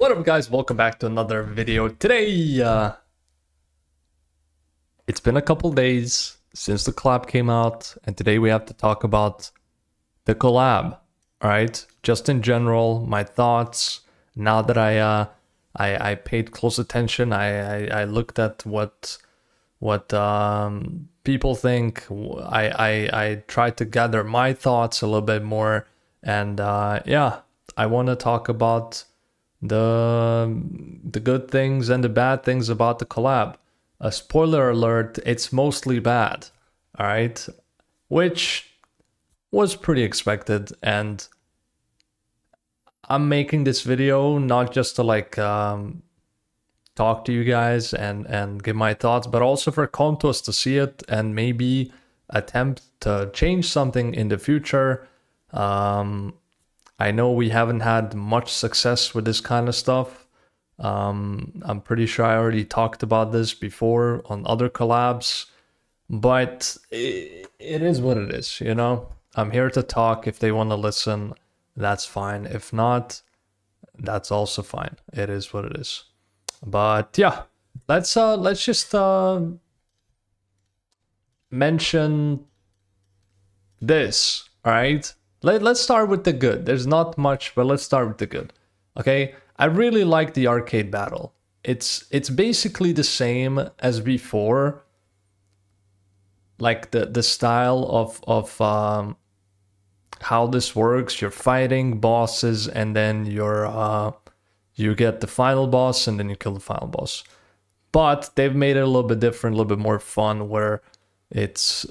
What up, guys? Welcome back to another video. Today, it's been a couple days since the collab came out, and today we have to talk about the collab. All right, just in general, my thoughts. Now that I paid close attention, I looked at what people think. I tried to gather my thoughts a little bit more, and yeah, I want to talk about the good things and the bad things about the collab. A spoiler alert, it's mostly bad, all right, which was pretty expected. And I'm making this video not just to like talk to you guys and give my thoughts, but also for Contos to see it and maybe attempt to change something in the future. I know we haven't had much success with this kind of stuff. I'm pretty sure I already talked about this before on other collabs, but it is what it is, you know? I'm here to talk. If they want to listen, that's fine. If not, that's also fine. It is what it is. But yeah, let's just mention this, all right? Let's start with the good. There's not much, but let's start with the good. Okay, I really like the arcade battle. It's basically the same as before. Like the style of how this works. You're fighting bosses, and then you get the final boss, and then you kill the final boss. But they've made it a little bit different, a little bit more fun, where it's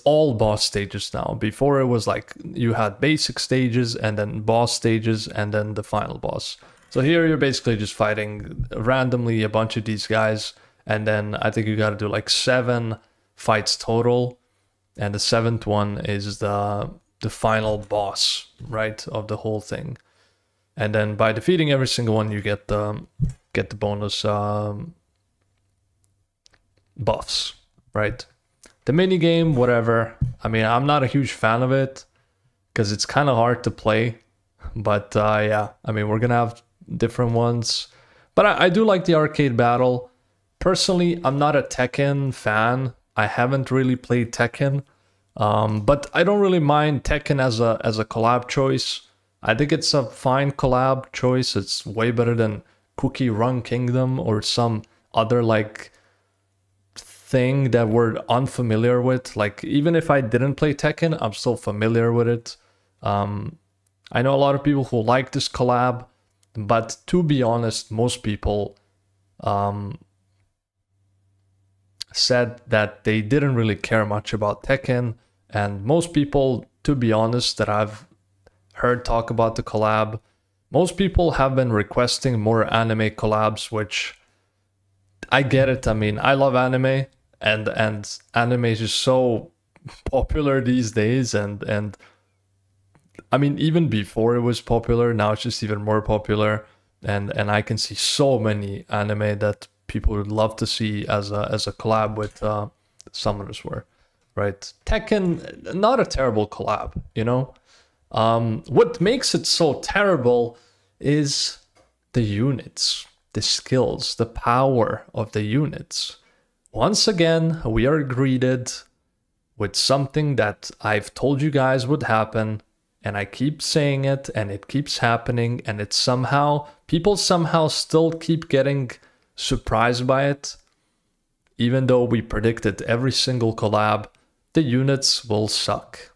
all boss stages now. Before it was like you had basic stages and then boss stages and then the final boss. So here you're basically just fighting randomly a bunch of these guys, and then I think you got to do like 7 fights total, and the 7th one is the final boss, right, of the whole thing. And then by defeating every single one, you get the bonus buffs, right? The mini game, whatever. I mean, I'm not a huge fan of it because it's kind of hard to play. But yeah, I mean, we're gonna have different ones. But I do like the arcade battle. Personally, I'm not a Tekken fan. I haven't really played Tekken, but I don't really mind Tekken as a collab choice. I think it's a fine collab choice. It's way better than Cookie Run Kingdom or some other like thing that we're unfamiliar with. Like, even if I didn't play Tekken, I'm still familiar with it. I know a lot of people who like this collab, but to be honest, most people said that they didn't really care much about Tekken, and most people, to be honest, that I've heard talk about the collab, most people have been requesting more anime collabs, which I get it. I mean, I love anime, and anime is just so popular these days, and I mean, even before it was popular, now it's just even more popular, and I can see so many anime that people would love to see as a collab with Summoners War, right? Tekken, not a terrible collab, you know. What makes it so terrible is the units, the skills, the power of the units. Once again, we are greeted with something that I've told you guys would happen, and I keep saying it, and it keeps happening, and it's people somehow still keep getting surprised by it. Even though we predicted every single collab, the units will suck.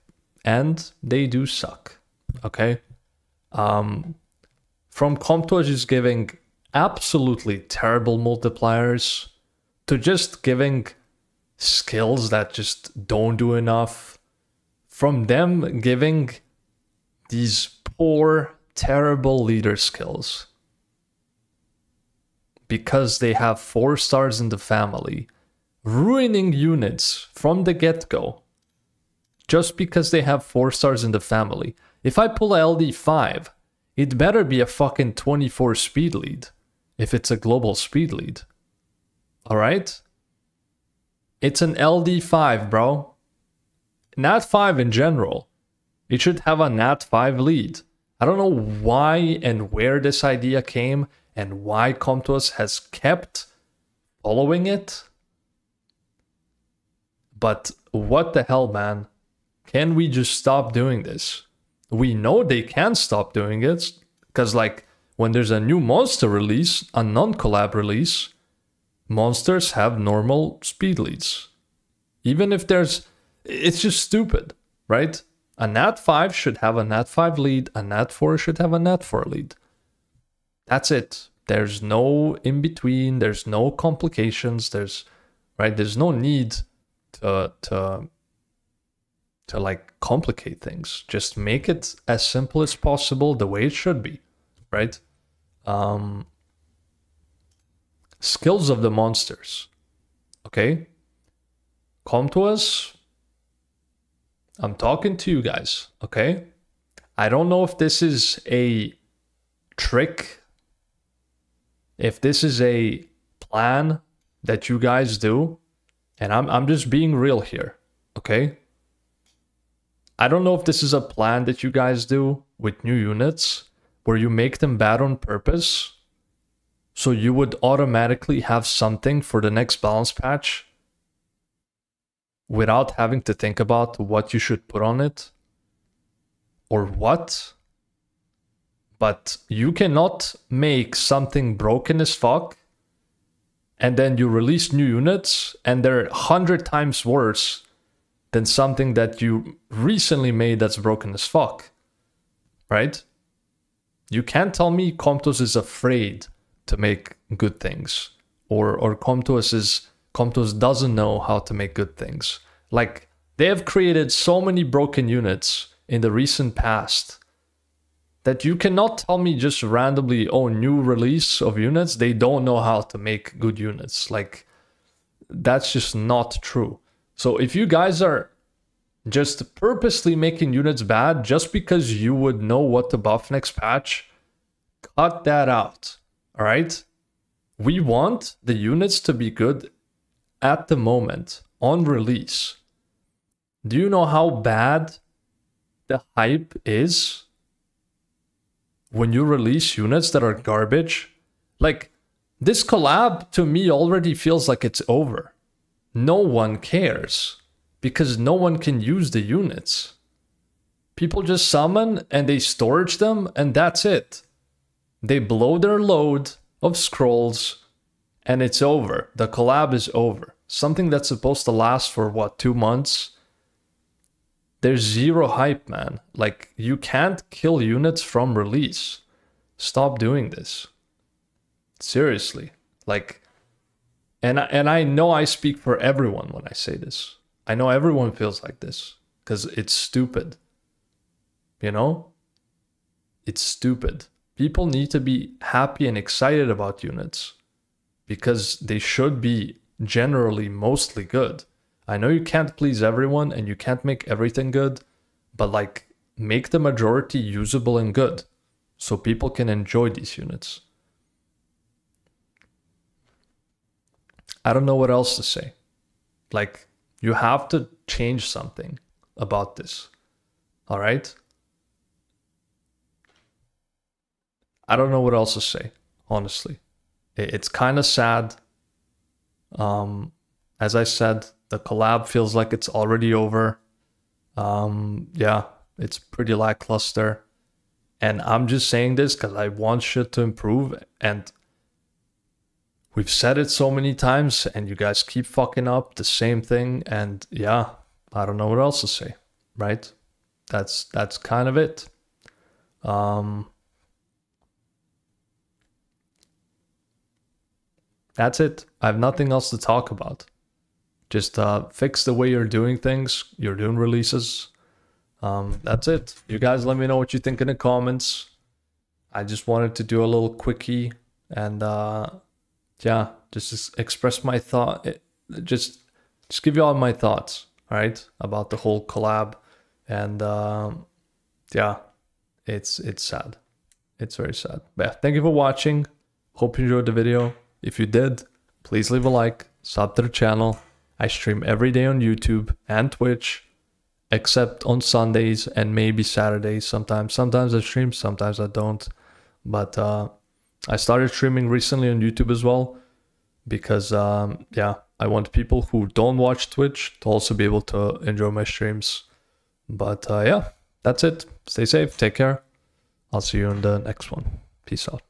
And they do suck, okay? From Compto just giving absolutely terrible multipliers to just giving skills that just don't do enough, from them giving these poor, terrible leader skills because they have 4 stars in the family, ruining units from the get-go just because they have 4 stars in the family. If I pull a LD5, it better be a fucking 24 speed lead if it's a global speed lead. Alright? It's an LD5, bro. Nat 5 in general. It should have a Nat 5 lead. I don't know why and where this idea came and why Comtos has kept following it. But what the hell, man? Can we just stop doing this? We know they can stop doing it because, like, when there's a new monster release, a non-collab release, monsters have normal speed leads. Even if there's... It's just stupid, right? A Nat 5 should have a Nat 5 lead, a Nat 4 should have a Nat 4 lead. That's it. There's no in-between, there's no complications, there's no need to like complicate things. Just make it as simple as possible, the way it should be, right? Skills of the monsters. Okay? Come to us. I'm talking to you guys, okay? I don't know if this is a trick, if this is a plan that you guys do, and I'm just being real here, okay? I don't know if this is a plan that you guys do with new units where you make them bad on purpose, so you would automatically have something for the next balance patch without having to think about what you should put on it or what. But you cannot make something broken as fuck and then you release new units and they're 100 times worse than something that you recently made that's broken as fuck, right? You can't tell me Comtos is afraid to make good things, or Comtos doesn't know how to make good things. Like, they have created so many broken units in the recent past that you cannot tell me just randomly, oh, new release of units, they don't know how to make good units. Like, that's just not true. So if you guys are just purposely making units bad just because you would know what to buff next patch, cut that out, all right? We want the units to be good at the moment, on release. Do you know how bad the hype is when you release units that are garbage? Like, this collab to me already feels like it's over. No one cares because no one can use the units. People just summon and they storage them and that's it. They blow their load of scrolls and it's over. The collab is over. Something that's supposed to last for what, 2 months? There's zero hype, man. Like, you can't kill units from release. Stop doing this. Seriously. Like, and I know I speak for everyone when I say this. I know everyone feels like this because it's stupid. You know? It's stupid. People need to be happy and excited about units because they should be generally mostly good. I know you can't please everyone and you can't make everything good, but like, make the majority usable and good so people can enjoy these units. I don't know what else to say. Like, you have to change something about this. All right? I don't know what else to say, honestly. It's kind of sad. As I said, the collab feels like it's already over. Yeah, it's pretty lackluster. And I'm just saying this because I want shit to improve. And we've said it so many times and you guys keep fucking up the same thing. And yeah, I don't know what else to say, right? That's kind of it. That's it. I have nothing else to talk about. Just fix the way you're doing things. You're doing releases. That's it. You guys let me know what you think in the comments. I just wanted to do a little quickie and yeah, just express my thought. Just give you all my thoughts, all right, about the whole collab. And yeah, it's sad. It's very sad. But yeah, thank you for watching. Hope you enjoyed the video. If you did, please leave a like, sub to the channel. I stream every day on YouTube and Twitch. except on Sundays and maybe Saturdays sometimes. Sometimes I stream, sometimes I don't. But I started streaming recently on YouTube as well because, yeah, I want people who don't watch Twitch to also be able to enjoy my streams. But yeah, that's it. Stay safe, take care. I'll see you in the next one. Peace out.